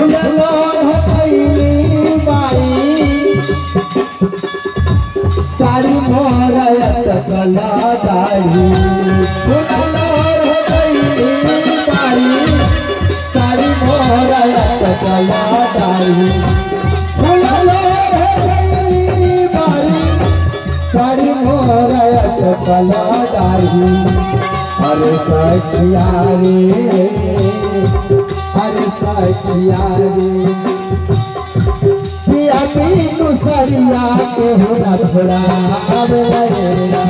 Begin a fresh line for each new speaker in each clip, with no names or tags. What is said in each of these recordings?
फुललो भइली बाई साड़ी मोरयत कला दाई फुललो भइली बाई साड़ी मोरयत कला दाई फुललो भइली बाई साड़ी मोरयत कला दाई अरे सखिया रे अरे सखिया रे पिया पीनू सरिया के होना छोड़ा अब लगेगा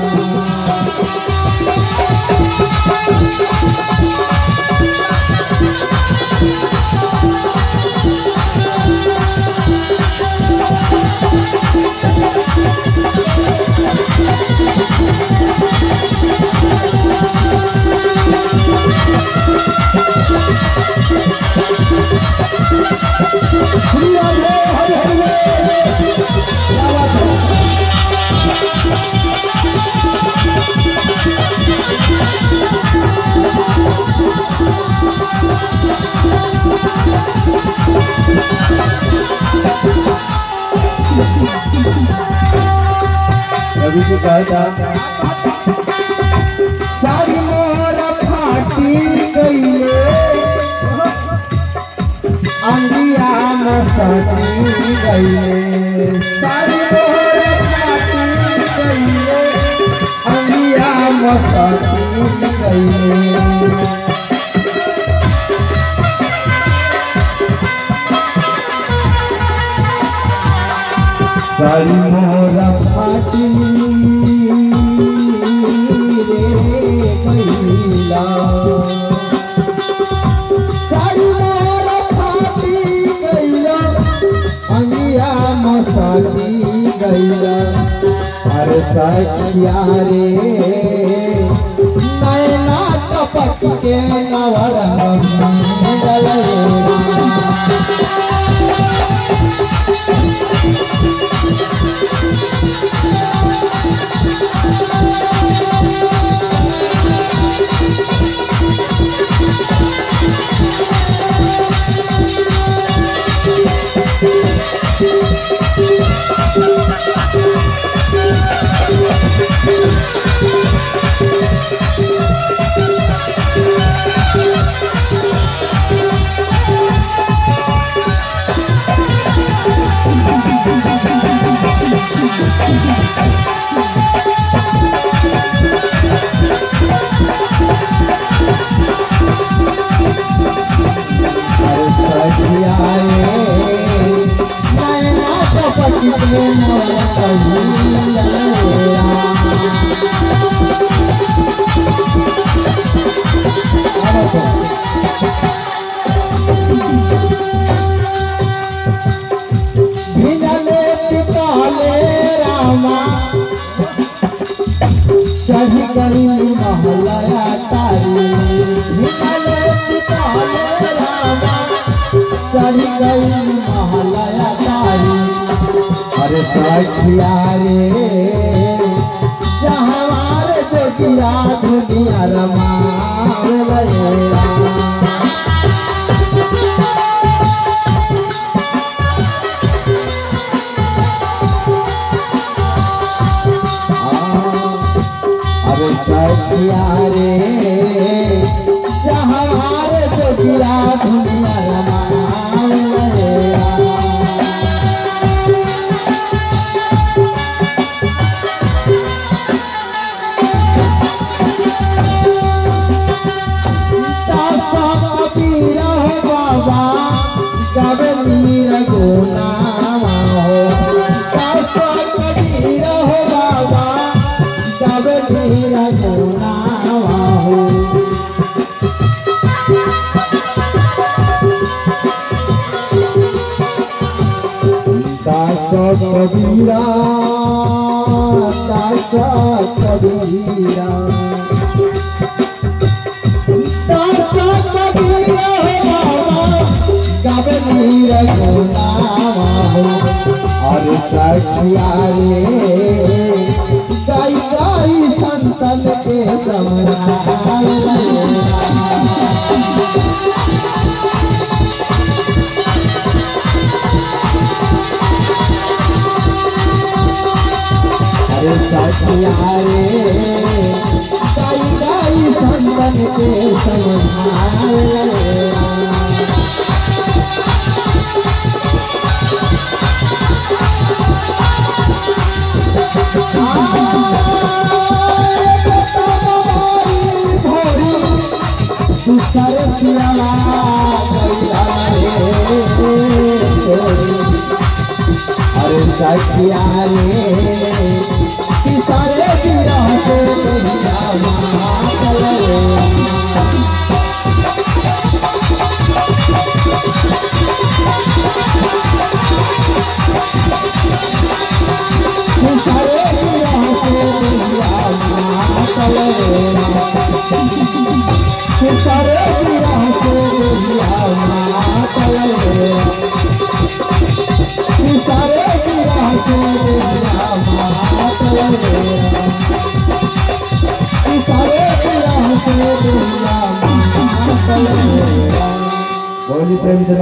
कभी को कहता सारी मोर फाटी गईले अंगिया मसाटी गईले सारी मोर फाटी गईले अंगिया मसाटी गईले सारी मोर फाटी रे गईला सारी मोर फाटी गईला अंगिया मसाटी गईला अरे सखिया रे नैना टपक के नवरंग चढ़ गई महलया तारी चढ़ गई महलया तारी अरे सखिया रे जहाँ जोगिया दुनिया रमा अरे सखिया रे जहाँ जोगिया दुनिया रमा कबीरा दासा कबीरा दासा कबीरा गावे नीर गुनावा अरे सखिया रे गाई गाई संतन के समरा यारे गाई गाई संतन के समझावे दूसरे पियाला अरे सखिया रे किसारे बिरह से बोली प्रेम से